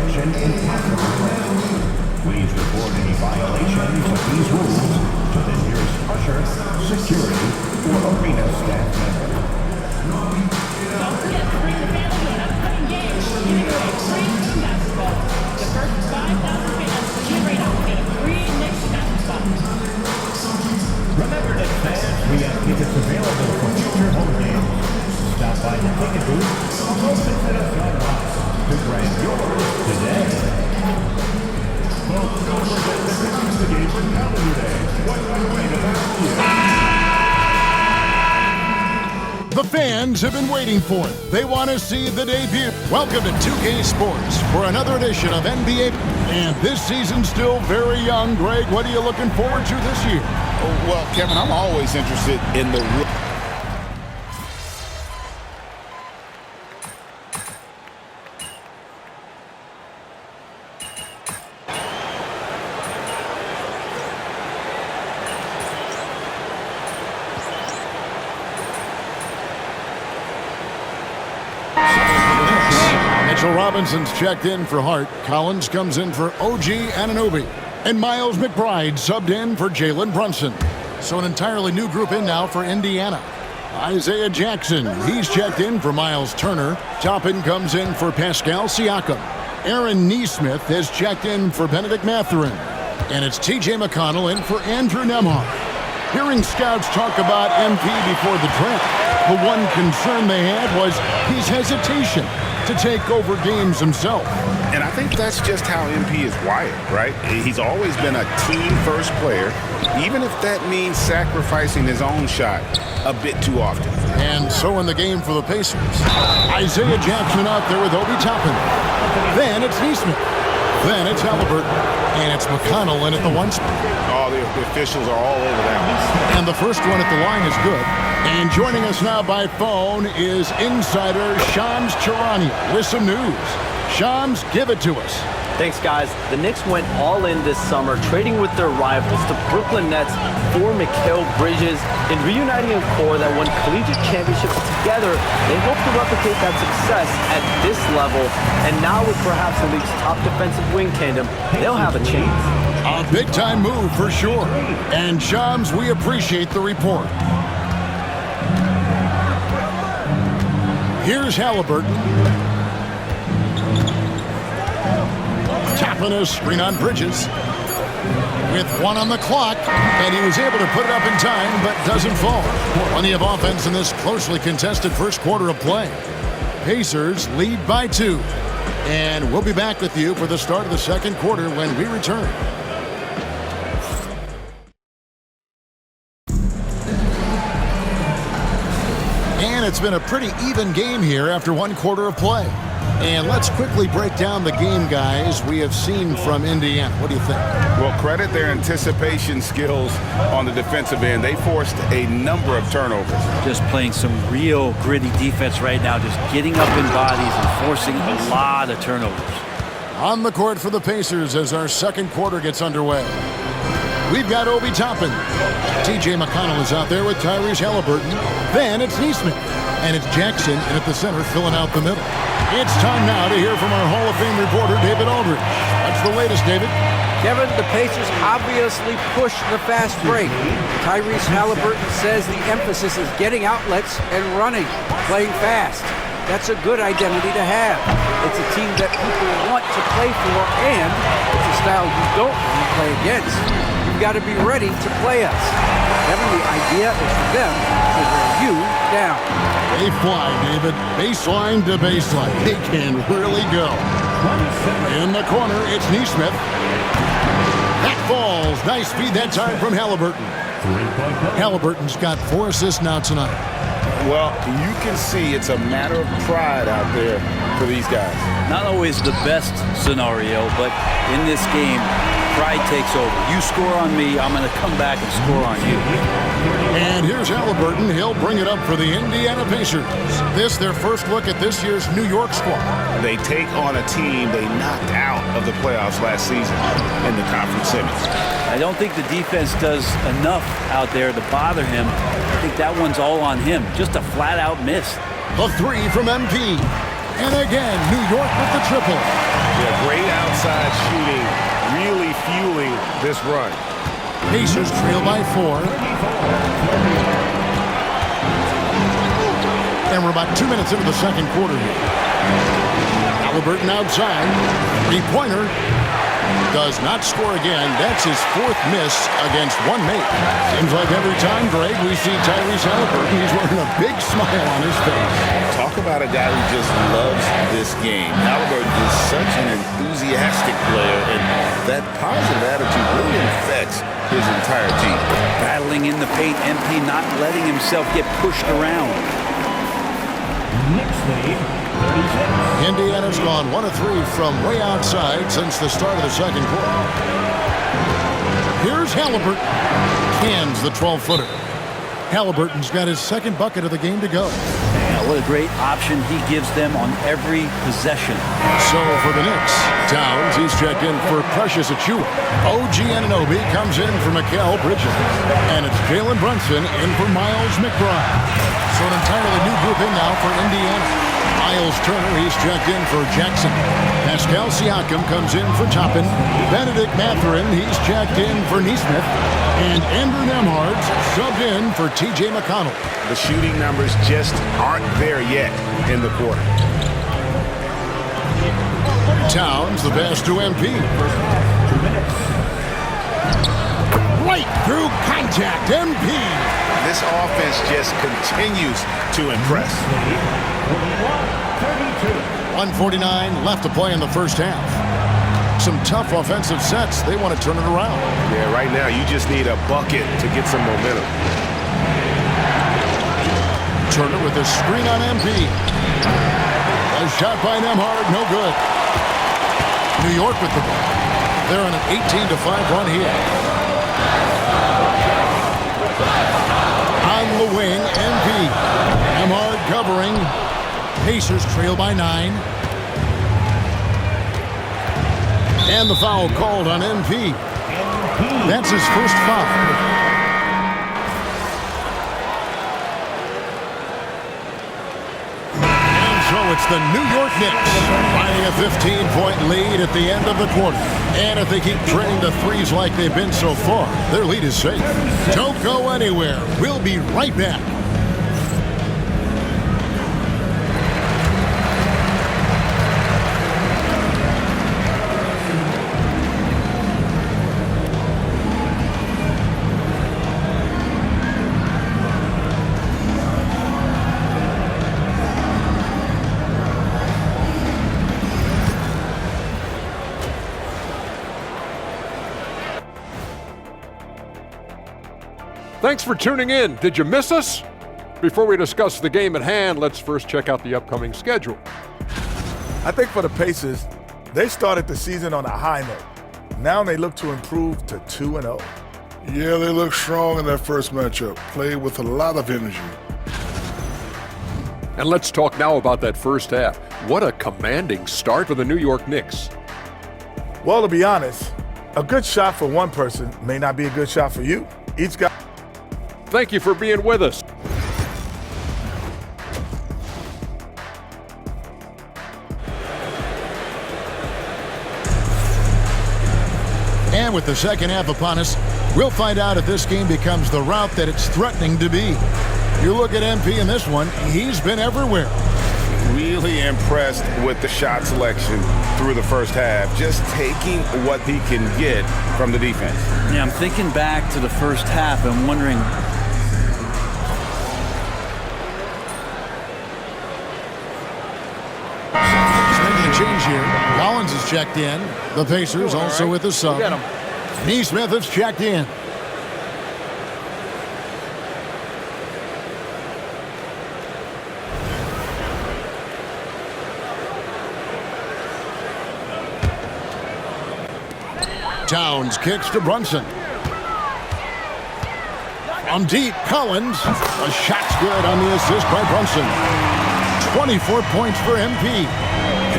protection in passing lanes. Please report any violations of these rules to the nearest usher, security, or arena staff member. Don't forget to bring your family to an upcoming game. We're giving away free team basketball. The first 5,000 fans will generate a free Knicks basketball. Remember that fans, we have tickets available for future home games. Stop by the ticket booth or go visit us online to grab yours today. Folks, don't forget that this is the game for calendar day. What better way to start the year? The fans have been waiting for it. They want to see the debut. Welcome to 2K Sports for another edition of NBA. And this season's still very young. Greg, what are you looking forward to this year? Well, Kevin, I'm always interested in the... Mitchell Robinson's checked in for Hart. Collins comes in for OG Anunoby. And Miles McBride subbed in for Jalen Brunson. So an entirely new group in now for Indiana. Isaiah Jackson, he's checked in for Miles Turner. Toppin comes in for Pascal Siakam. Aaron Nesmith has checked in for Benedict Mathurin. And it's TJ McConnell in for Andrew Nembhard. Hearing scouts talk about MP before the draft, the one concern they had was his hesitation to take over games himself. And I think that's just how MP is wired, right? He's always been a team-first player, even if that means sacrificing his own shot a bit too often. And so in the game for the Pacers, Isaiah Jackson out there with Obi Toppin. Then it's Nesmith. Then it's Halliburton. And it's McConnell in at the one spot. Oh, the officials are all over that one. And the first one at the line is good. And joining us now by phone is insider Shams Charania with some news. Shams, give it to us. Thanks, guys. The Knicks went all in this summer, trading with their rivals, the Brooklyn Nets, for Mikal Bridges, and reuniting a core that won collegiate championships together. They hope to replicate that success at this level, and now with perhaps the league's top defensive wing tandem, they'll have a chance. A big-time move for sure. And Shams, we appreciate the report. Here's Halliburton. Tapping a screen on Bridges. With one on the clock, and he was able to put it up in time, but doesn't fall. Plenty of offense in this closely contested first quarter of play. Pacers lead by 2. And we'll be back with you for the start of the second quarter when we return. And it's been a pretty even game here after one quarter of play. And let's quickly break down the game, guys, we have seen from Indiana. What do you think? Well, credit their anticipation skills on the defensive end. They forced a number of turnovers. Just playing some real gritty defense right now, just getting up in bodies and forcing a lot of turnovers. On the court for the Pacers as our second quarter gets underway. We've got Obi Toppin. TJ McConnell is out there with Tyrese Halliburton. Then it's Nesmith. And it's Jackson in at the center filling out the middle. It's time now to hear from our Hall of Fame reporter, David Aldridge. That's the latest, David. Kevin, the Pacers obviously pushed the fast break. Tyrese Halliburton says the emphasis is getting outlets and running, playing fast. That's a good identity to have. It's a team that people want to play for, and it's a style you don't want to play against. You've got to be ready to play us. Kevin, the idea is for them to wear you down. They fly, David. Baseline to baseline. They can really go. In the corner, it's Nesmith. That falls. Nice feed that time from Halliburton. Halliburton's got 4 assists now tonight. Well, you can see it's a matter of pride out there for these guys. Not always the best scenario, but in this game, pride takes over. You score on me, I'm going to come back and score on you. And here's Halliburton. He'll bring it up for the Indiana Pacers. This their first look at this year's New York squad. They take on a team they knocked out of the playoffs last season in the conference semis. I don't think the defense does enough out there to bother him. I think that one's all on him. Just a flat-out miss. The 3 from MP. And again, New York with the triple. Yeah, great outside shooting, really fueling this run. Pacers trail by 4. And we're about 2 minutes into the second quarter here. Halliburton outside. Three-pointer. Does not score again. That's his 4th miss against one mate. Seems like every time, Greg, we see Tyrese Halliburton, he's wearing a big smile on his face. Talk about a guy who just loves this game. Halliburton is such an enthusiastic player, and that positive attitude really affects his entire team. Battling in the paint, MP not letting himself get pushed around. Knicks lead, 36. Indiana's gone 1 of 3 from way outside since the start of the second quarter. Here's Halliburton. Cans the 12-footer. Halliburton's got his 2nd bucket of the game to go. Man, what a great option he gives them on every possession. So for the Knicks, Towns, he's checked in for Precious Achiuwa. OG Anunoby comes in for Mikal Bridges. And it's Jalen Brunson in for Miles McBride. So an entirely new group in now for Indiana. Miles Turner, he's checked in for Jackson. Pascal Siakam comes in for Toppin. Benedict Mathurin, he's checked in for Neesmith. And Andrew Nembhard's subbed in for T.J. McConnell. The shooting numbers just aren't there yet in the quarter. Towns, the pass to MP. Right through contact, MP. This offense just continues to impress. 1:49 left to play in the first half. Some tough offensive sets. They want to turn it around. Yeah, right now you just need a bucket to get some momentum. Turner with a screen on MP. A shot by Nembhard, no good. New York with the ball. They're on an 18-5 run here. On the wing, MP. Nembhard covering. Pacers trail by 9. And the foul called on MP. That's his first foul. And so it's the New York Knicks finding a 15-point lead at the end of the quarter. And if they keep training the threes like they've been so far, their lead is safe. Don't go anywhere. We'll be right back. Thanks for tuning in. Did you miss us? Before we discuss the game at hand, let's first check out the upcoming schedule. I think for the Pacers, they started the season on a high note. Now they look to improve to 2-0. Yeah, they look strong in their first matchup. Played with a lot of energy. And let's talk now about that first half. What a commanding start for the New York Knicks. Well, to be honest, a good shot for one person may not be a good shot for you. Each guy. Thank you for being with us. And with the second half upon us, we'll find out if this game becomes the route that it's threatening to be. You look at MP in this one, he's been everywhere. Really impressed with the shot selection through the first half, just taking what he can get from the defense. Yeah, I'm thinking back to the first half and wondering, making a change here. Collins is checked in. The Pacers also with the sub. Neesmith is checked in. Towns kicks to Brunson. From deep, Collins. A shot's good on the assist by Brunson. 24 points for MP.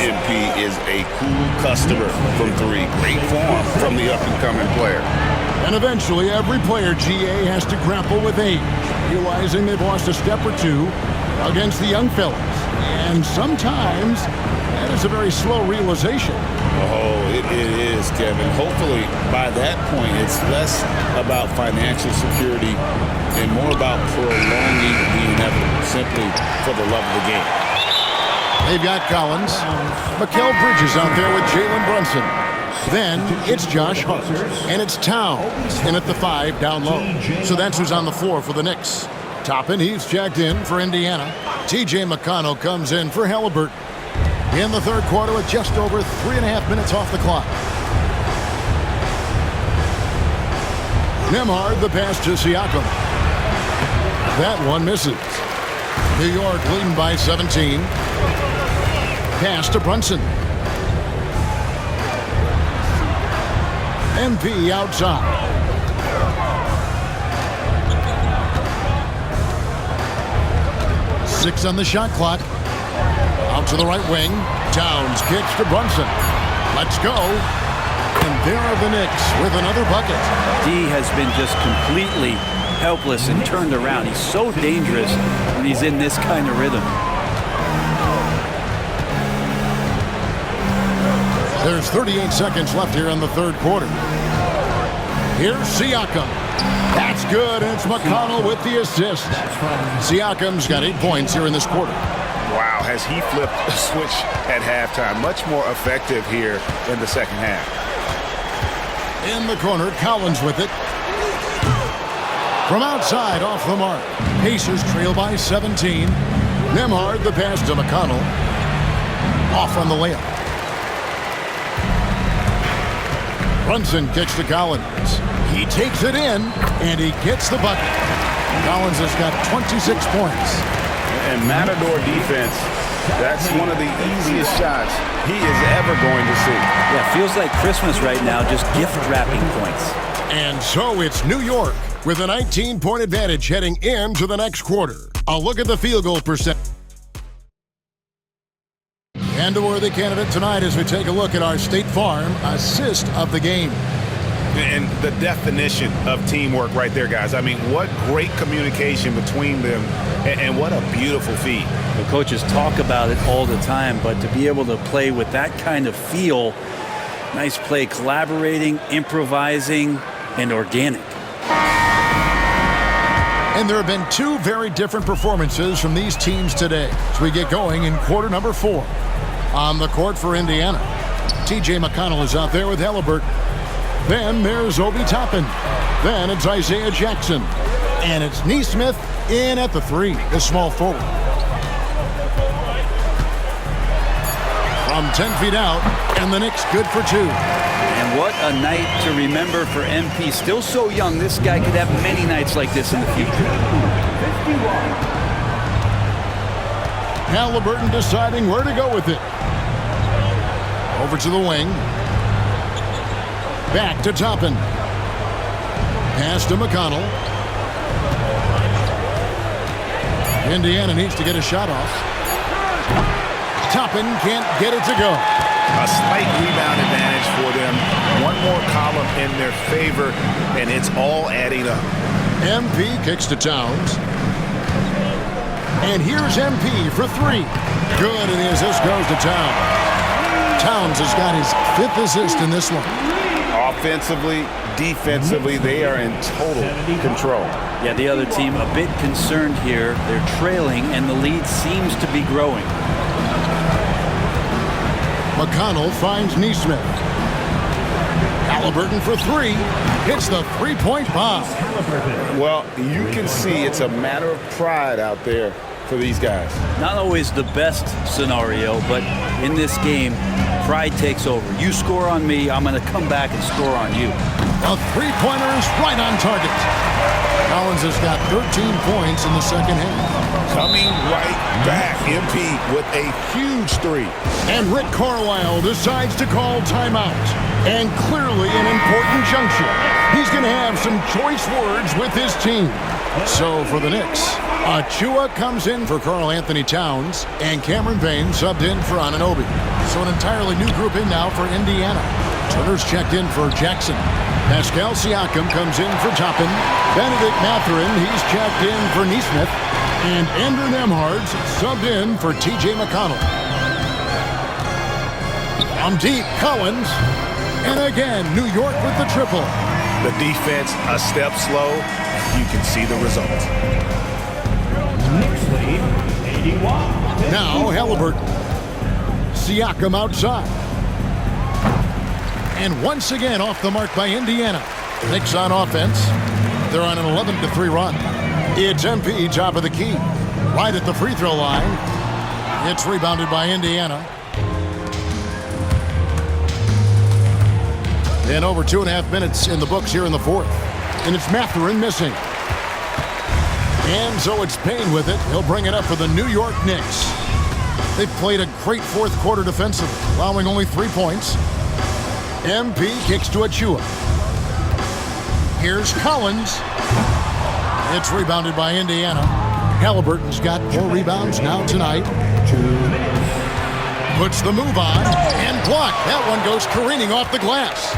MP is a cool customer from three. Great form from the up-and-coming player. And eventually, every player, GA, has to grapple with age, realizing they've lost a step or two against the young fellas. And sometimes that is a very slow realization. Oh, it is, Kevin. Hopefully, by that point, it's less about financial security and more about prolonging the inevitable, simply for the love of the game. They've got Collins. Mikal Bridges out there with Jalen Brunson. Then it's Josh Hart. And it's Towns in at the 5 down low. So that's who's on the floor for the Knicks. Toppin, he's checked in for Indiana. T.J. McConnell comes in for Halliburton. In the third quarter with just over 3.5 minutes off the clock. Nembhard, the pass to Siakam. That one misses. New York leading by 17. Pass to Brunson. MP outside. Six on the shot clock. Out to the right wing. Towns kicks to Brunson. Let's go. And there are the Knicks with another bucket. D has been just completely helpless and turned around. He's so dangerous when he's in this kind of rhythm. There's 38 seconds left here in the third quarter. Here's Siakam. That's good, and it's McConnell with the assist. Siakam's got 8 points here in this quarter. Wow, has he flipped the switch at halftime? Much more effective here in the second half. In the corner, Collins with it. From outside, off the mark. Pacers trail by 17. Nembhard, the pass to McConnell. Off on the layup. Brunson kicks to Collins. He takes it in, and he gets the bucket. Collins has got 26 points. And Matador defense, that's one of the easiest shots he is ever going to see. Yeah, feels like Christmas right now, just gift wrapping points. And so it's New York with a 19-point advantage heading into the next quarter. A look at the field goal percentage. And a worthy candidate tonight as we take a look at our State Farm assist of the game. And the definition of teamwork right there, guys. I mean, what great communication between them, and what a beautiful feat. The coaches talk about it all the time, but to be able to play with that kind of feel, nice play, collaborating, improvising, and organic. And there have been 2 very different performances from these teams today as we get going in quarter number 4. On the court for Indiana, T.J. McConnell is out there with Halliburton. Then there's Obi Toppin. Then it's Isaiah Jackson. And it's Nesmith in at the 3, the small forward. From 10 feet out, and the Knicks good for 2. And what a night to remember for MP. Still so young, this guy could have many nights like this in the future. Halliburton deciding where to go with it. Over to the wing. Back to Toppin. Pass to McConnell. Indiana needs to get a shot off. Toppin can't get it to go. A slight rebound advantage for them. One more column in their favor, and it's all adding up. MP kicks to Towns. And here's MP for 3. Good, and the assist goes to Towns. Towns has got his 5th assist in this one. Offensively, defensively, they are in total control. Yeah, the other team a bit concerned here. They're trailing, and the lead seems to be growing. McConnell finds Nesmith. Halliburton for 3. Hits the 3-point bomb. Well, you can see it's a matter of pride out there for these guys. Not always the best scenario, but in this game, pride takes over. You score on me, I'm going to come back and score on you. A 3-pointer is right on target. Collins has got 13 points in the second half. Coming right back, MP with a huge 3. And Rick Carlisle decides to call timeout. And clearly an important juncture. He's going to have some choice words with his team. So for the Knicks, Achua comes in for Karl Anthony Towns, and Cameron Payne subbed in for Anunoby. So an entirely new group in now for Indiana. Turner's checked in for Jackson. Pascal Siakam comes in for Toppin. Benedict Mathurin, he's checked in for Nesmith. And Andrew Nemhard's subbed in for T.J. McConnell. From deep, Collins. And again, New York with the triple. The defense a step slow. You can see the result. Knicks lead 81. Now Halliburton. Siakam outside. And once again off the mark by Indiana. Knicks on offense. They're on an 11-3 run. It's MP top of the key. Right at the free throw line. It's rebounded by Indiana. And over 2.5 minutes in the books here in the fourth. And it's Mathurin missing. And so it's Payne with it. He'll bring it up for the New York Knicks. They've played a great fourth quarter defensively, allowing only 3 points. MP kicks to Achua. Here's Collins. It's rebounded by Indiana. Halliburton's got 4 rebounds now tonight. 2 minutes. Puts the move on and blocked. That one goes careening off the glass.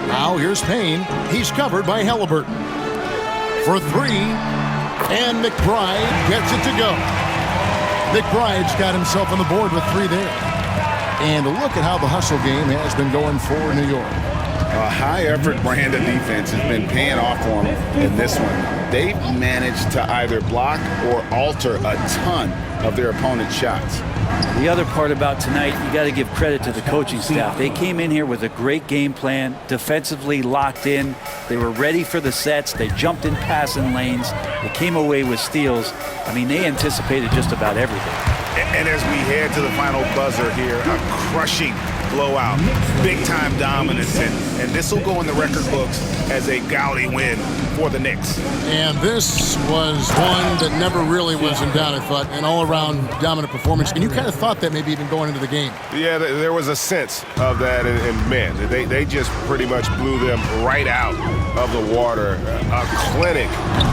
Now here's Payne. He's covered by Halliburton. For 3, and McBride gets it to go. McBride's got himself on the board with 3 there. And look at how the hustle game has been going for New York. A high-effort brand of defense has been paying off for them in this one. They've managed to either block or alter a ton of their opponent's shots. The other part about tonight, you got to give credit to the coaching staff. They came in here with a great game plan, defensively locked in. They were ready for the sets. They jumped in passing lanes. They came away with steals. I mean, they anticipated just about everything. And as we head to the final buzzer here, a crushing blowout, big-time dominance, and this will go in the record books as a gaudy win for the Knicks. And this was one that never really was in doubt, I thought, an all-around dominant performance. And you kind of thought that maybe even going into the game. Yeah, there was a sense of that, and man, they just pretty much blew them right out of the water. A clinic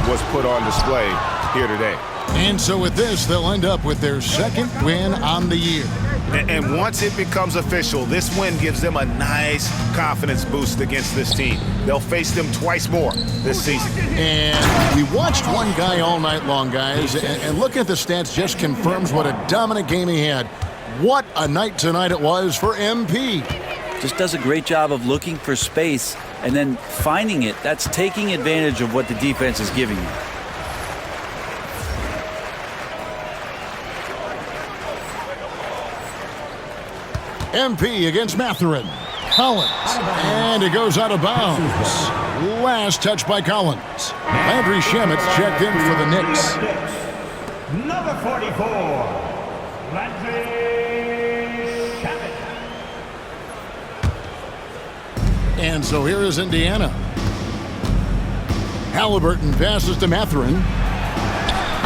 was put on display here today. And so with this, they'll end up with their 2nd win on the year. And once it becomes official, this win gives them a nice confidence boost against this team. They'll face them twice more this season. And we watched one guy all night long, guys, and looking at the stats just confirms what a dominant game he had. What a night tonight it was for MP. Just does a great job of looking for space and then finding it. That's taking advantage of what the defense is giving you. MP against Mathurin. Collins. And it goes out of bounds. Last touch by Collins. Landry Shamit's checked in for the Knicks. Number 44, Landry Shamet. And so here is Indiana. Halliburton passes to Mathurin.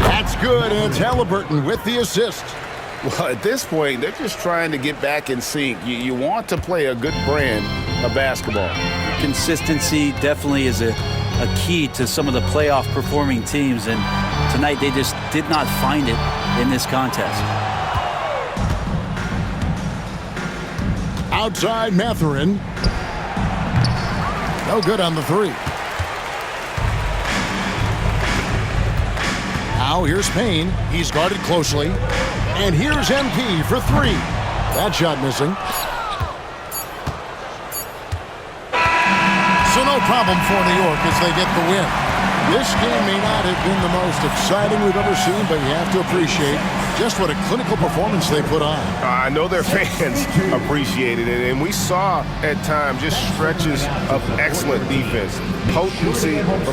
That's good, and it's Halliburton with the assist. Well, at this point, they're just trying to get back in sync. You want to play a good brand of basketball. Consistency definitely is a key to some of the playoff performing teams, and tonight they just did not find it in this contest. Outside Mathurin. No good on the 3. Now here's Payne. He's guarded closely. And here's MP for 3. That shot missing. So no problem for New York as they get the win. This game may not have been the most exciting we've ever seen, but you have to appreciate just what a clinical performance they put on. I know their fans appreciated it, and we saw at times just stretches of excellent defense, potency from